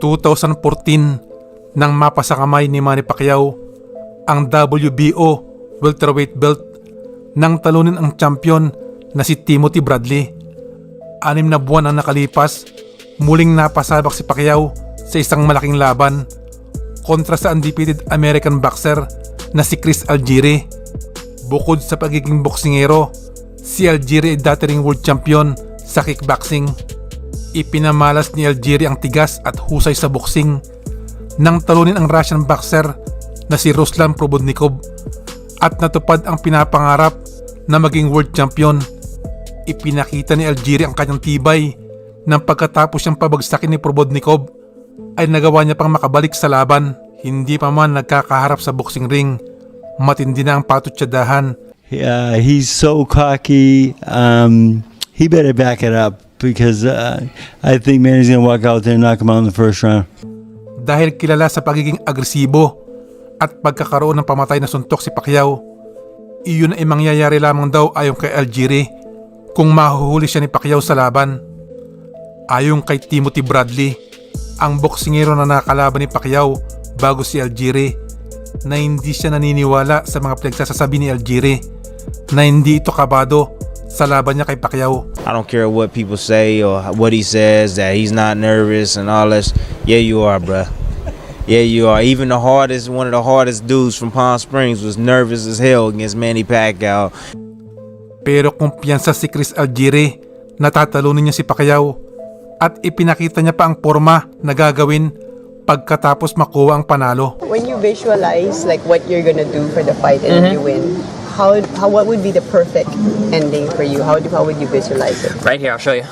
2014 nang mapasa kamay ni Manny Pacquiao ang WBO welterweight belt nang talunin ang champion na si Timothy Bradley. 6 na buwan ang nakalipas, muling napasabak si Pacquiao sa isang malaking laban kontra sa undefeated American boxer na si Chris Algieri. Bukod sa pagiging boksingero, si Algieri ay dati ring world champion sa kickboxing. Ipinamalas ni Algieri ang tigas at husay sa boksing nang talunin ang Russian boxer na si Ruslan Probodnikov at natupad ang pinapangarap na maging world champion. Ipinakita ni Algieri ang kanyang tibay nang pagkatapos niyang pabagsakin ni Probodnikov ay nagawa niya pang makabalik sa laban. Hindi pa man nagkakaharap sa boxing ring, matindi na ang patutsadahan. He's so cocky. He better back it up because I think Manny's gonna walk out there and knock him out in the first round. Dahil kilala sa pagiging agresibo at pagkakaroon ng pamatay na suntok si Pacquiao, iyon ay mangyayari lamang daw ayon kay Algieri kung mahuhuli siya ni Pacquiao sa laban. Ayon kay Timothy Bradley, ang boksingero na nakalaban ni Pacquiao bago si Algieri, na hindi siya naniniwala sa mga pinagsasasabi ni Algieri, na hindi ito kabado sa laban niya kay Pacquiao. I don't care what people say or what he says, that he's not nervous and all this. Yeah, you are, bruh. Yeah, you are. Even one of the hardest dudes from Palm Springs was nervous as hell against Manny Pacquiao. Pero kumpiyansa si Chris Algieri na tatalunin niya si Pacquiao at ipinakita niya pa ang forma na gagawin pagkatapos makuha ang panalo. When you visualize like what you're gonna do for the fight and you win, what would be the perfect ending for you? How would you visualize it? Right here, I'll show you.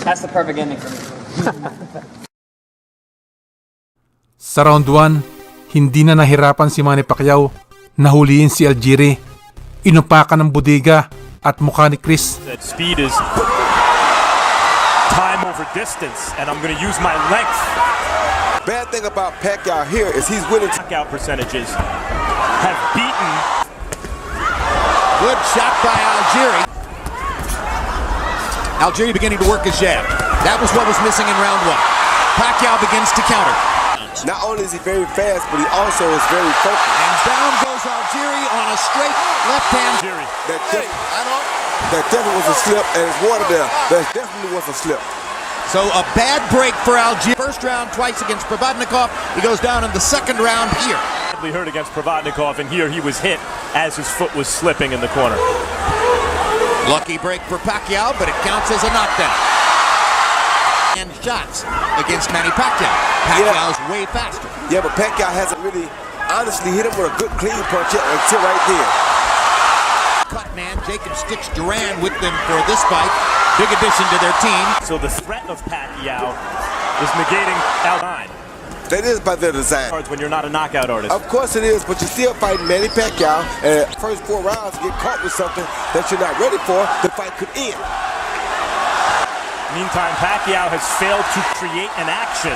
That's the perfect ending for me. Sa round 1, hindi na nahirapan si Manny Pacquiao na huliin si Algieri. Inupakan ng budiga at mukha ni Chris. That speed is time over distance, and I'm going to use my length. Bad thing about Pacquiao here is he's winning. Knockout percentages have beaten. Good shot by Algieri. Algieri beginning to work his jab. That was what was missing in round 1. Pacquiao begins to counter. Not only is he very fast, but he also is very focused. And down goes Algieri on a straight left hand. That definitely was a slip, and it's water there. That definitely was a slip. So a bad break for Algieri. First round twice against Probodnikov. He goes down in the second round here. Badly hurt against Probodnikov, and here he was hit as his foot was slipping in the corner. Lucky break for Pacquiao, but it counts as a knockdown. And shots against Manny Pacquiao. Pacquiao's way faster. Yeah, but Pacquiao hasn't really honestly hit him with a good clean punch yet until right there. Cut man, Jacob Stitch Duran with them for this fight. Big addition to their team. So the threat of Pacquiao is negating Al9. That is by their design. When you're not a knockout artist. Of course it is, but you're still fighting Manny Pacquiao, and first 4 rounds get caught with something that you're not ready for, the fight could end. Meantime, Pacquiao has failed to create an action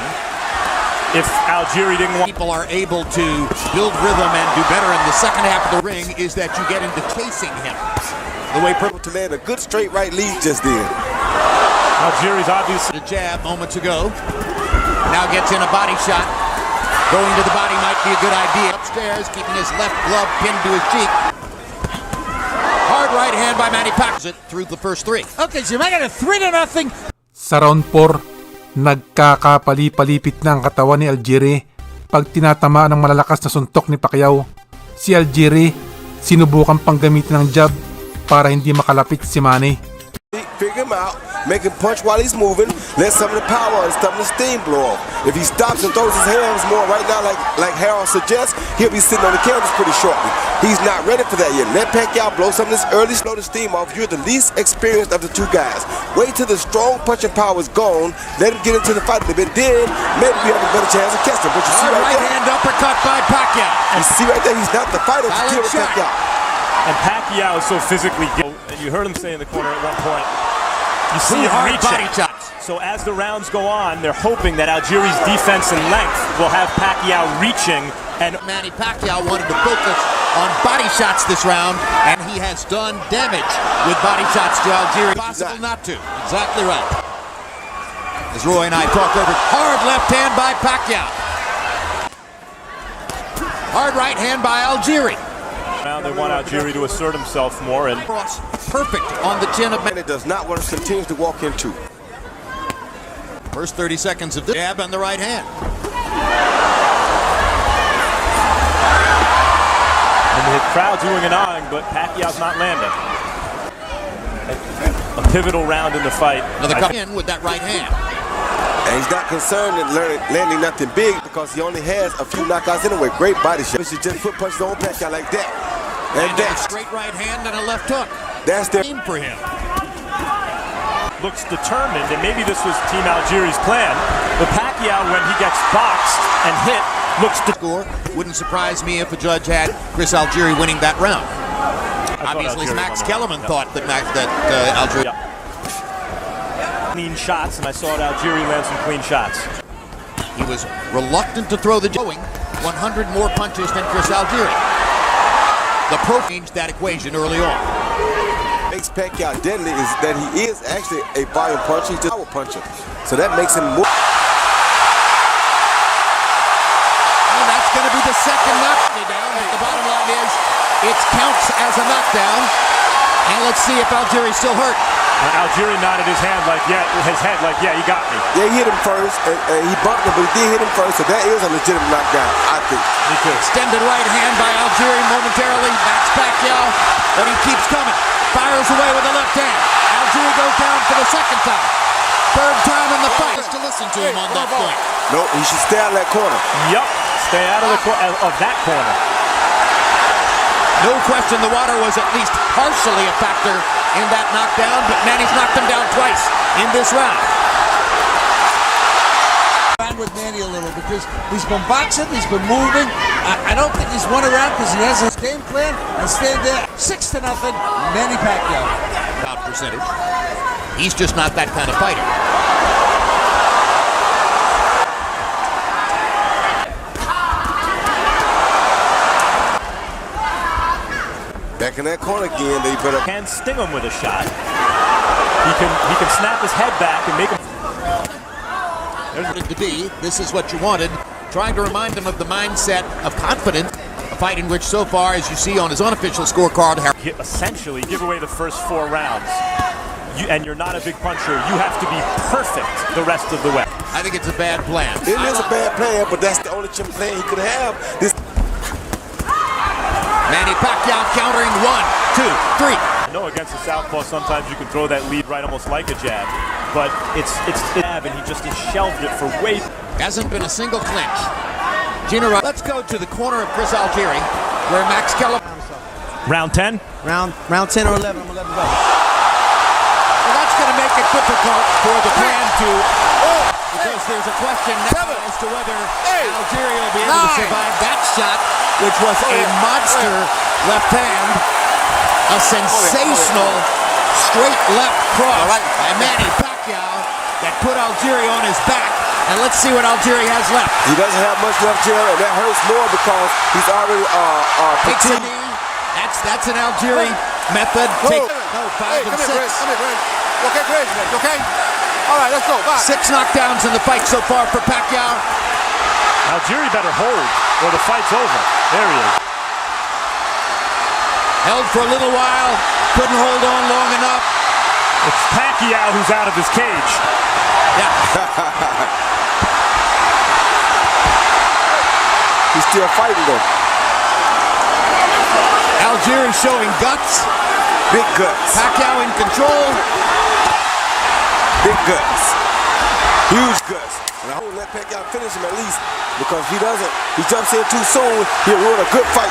if Algieri didn't want. People are able to build rhythm and do better in the second half of the ring is that you get into chasing him. The way Purple to land a good straight right lead just did. Algieri's obviously a jab moments ago. Now gets in a body shot. Going to the body might be a good idea. Upstairs, keeping his left glove pinned to his cheek. Hard right hand by Manny Pacquiao through the first 3. Okay, so you're making it 3-0. Sa round 4, nagkakapali-palipit na ang katawan ni Algieri pag tinatamaan ng malalakas na suntok ni Pacquiao. Si Algieri sinubukan pang gamitin ng jab para hindi makalapit si Manny. Figure him out, make him punch while he's moving, let some of the power and some of the steam blow off. If he stops and throws his hands more right now like Harold suggests, he'll be sitting on the canvas pretty shortly. He's not ready for that yet. Let Pacquiao blow some of this early, slow the steam off. You're the least experienced of the 2 guys. Wait till the strong punching power is gone, let him get into the fight a little bit, then maybe you have a better chance of catching him. But you see right there, hand uppercut by Pacquiao. You see right there, he's not the fighter to kill Pacquiao. And Pacquiao is so physically gifted. And you heard him say in the corner at one point, you see him hard reaching. body shots. So as the rounds go on, they're hoping that Algieri's defense and length will have Pacquiao reaching. And Manny Pacquiao wanted to focus on body shots this round, and he has done damage with body shots to Algieri. Possible not to. Exactly right. As Roy and I talk over, hard left hand by Pacquiao. Hard right hand by Algieri. Now they want Algieri to assert himself more, and Cross perfect on the chin of And it does not want to continue to walk into. First 30 seconds of the jab on the right hand. the crowd's oohing and ahhing, but Pacquiao's not landing. A pivotal round in the fight. Another cut in with that right hand. And he's not concerned in landing nothing big because he only has a few knockouts anyway. Great body shot. He should just put punches on Pacquiao like that. And a straight right hand and a left hook. That's the aim for him. Looks determined, and maybe this was Team Algieri's plan. But Pacquiao, when he gets boxed and hit, looks to score. Wouldn't surprise me if a judge had Chris Algieri winning that round. Obviously, Max Kellerman thought that Algieri. Yeah. Clean shots, and I saw Algieri land some clean shots. He was reluctant to throw the going 100 more punches than Chris Algieri. The pro changed that equation early on. Makes Pacquiao deadly is that he is actually a volume puncher. He's just a power puncher. So that makes him more. And that's going to be the second knockdown. The bottom line is it counts as a knockdown. And let's see if Algieri's still hurt. And Algieri nodded his head like, yeah, he got me. Yeah, he hit him first, and he bumped him, but he did hit him first, so that is a legitimate knockdown, I think. Me too. Extended right hand by Algieri momentarily. Backs Pacquiao, but he keeps coming. Fires away with the left hand. Algieri goes down for the second time. Third time in the fight. Just to listen to him on that point. No, he should stay out of that corner. Yup, stay out of that corner. No question the water was at least partially a factor in that knockdown, but Manny's knocked him down twice in this round. With Manny a little because he's been boxing, he's been moving. I don't think he's won a round because he has his game plan and staying there 6-0. Manny Pacquiao. About percentage. He's just not that kind of fighter. Back in that corner again, they better. Can sting him with a shot. He can snap his head back and make him. There's it to be. This is what you wanted. Trying to remind him of the mindset of confidence. A fight in which so far, as you see on his unofficial scorecard, Essentially give away the first 4 rounds. And you're not a big puncher. You have to be perfect the rest of the way. I think it's a bad plan. It is a bad plan, but that's the only plan he could have. This. Manny Pacquiao countering 1, 2, 3. I know against the southpaw sometimes you can throw that lead right almost like a jab, but it's jab and he just shelved it for way. Hasn't been a single clinch. Let's go to the corner of Chris Algieri, where Max Kellerman. Round 10? Round 10 or 11, I'm 11 go. Well, that's going to make it difficult for the plan to, because there's a question now as to whether Algieri will be able to survive that shot, which was a monster left hand, a sensational straight left cross by Manny Pacquiao that put Algieri on his back. And let's see what Algieri has left. He doesn't have much left here, and that hurts more because he's already Takes a knee. That's an Algieri method. Take 5 and 6. Okay, Chris. Okay. All right, let's go. Bye. 6 knockdowns in the fight so far for Pacquiao. Algieri better hold or the fight's over. There he is. Held for a little while. Couldn't hold on long enough. It's Pacquiao who's out of his cage. Yeah. He's still fighting though. Algieri showing guts. Big guts. Pacquiao in control. Big guts. Huge guts. And I hope let Pacquiao finish him at least, because if he doesn't, he jumps in too soon, he'll ruin a good fight.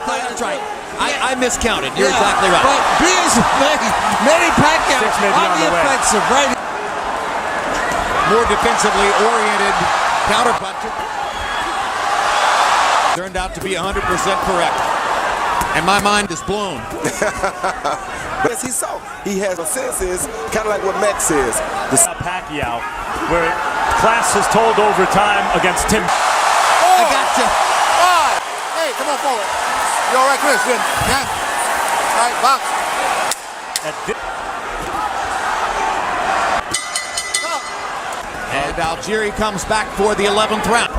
That's right. I miscounted. You're exactly right. But Manny Pacquiao 6 may be on the way. offensive, right? More defensively oriented counterpuncher. Turned out to be 100% correct. And my mind is blown. Yes, he saw. He has a senses, kind of like what Max says. Pacquiao, where class has told overtime against Tim. I got you. Hey, come on forward. You all right, Chris? Good. Yeah. All right, box. And Algieri comes back for the 11th round.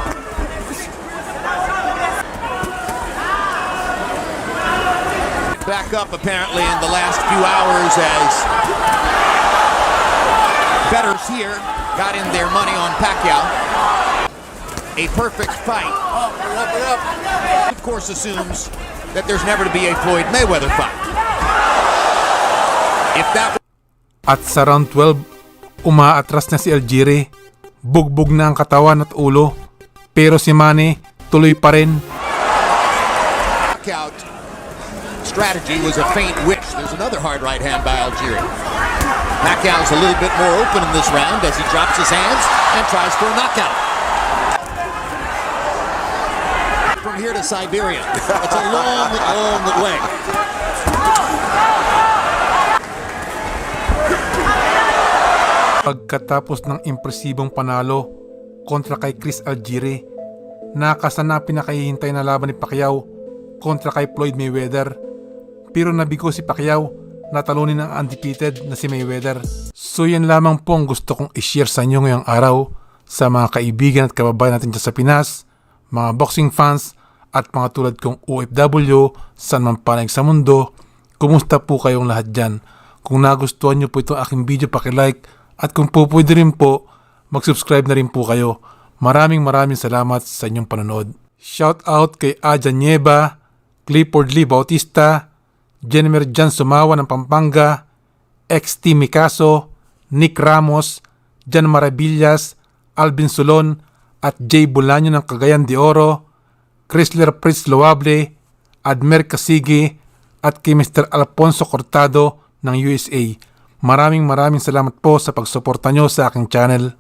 Back up apparently in the last few hours as bettors here got in their money on Pacquiao. A perfect fight. Of course assumes that there's never to be a Floyd Mayweather fight. If that At sa round 12, umaatras na si Algieri. Bugbog na ang katawan at ulo. Pero si Manny tuloy pa rin. knockout strategy was a feint which. There's another hard right hand by Algieri. Pacquiao's a little bit more open in this round as he drops his hands and tries for a knockout. From here to Siberia. It's a long, long way. Pagkatapos ng impresibong panalo kontra kay Chris Algieri, nakasana pinakahihintay na laban ni Pacquiao kontra kay Floyd Mayweather. Pero nabigo si Pacquiao na talunin ang undefeated na si Mayweather. So yan lamang po ang gusto kong i-share sa inyo ngayong araw sa mga kaibigan at kababayan natin dyan sa Pinas, mga boxing fans at mga tulad kong OFW saan man panig sa mundo. Kumusta po kayong lahat dyan? Kung nagustuhan nyo po itong aking video, paki-like at kung po pwede rin po, mag-subscribe na rin po kayo. Maraming salamat sa inyong panonood. Shout out kay Aja Nieva, Clifford Lee Bautista, Jennifer Jan Sumawa ng Pampanga, XT Micaso, Nick Ramos, Jan Maravillas, Alvin Solon at Jay Bulaño ng Cagayan de Oro, Chrysler Pritz Loable, Admer Casigi at kay Mr. Alfonso Cortado ng USA. Maraming salamat po sa pagsuporta nyo sa aking channel.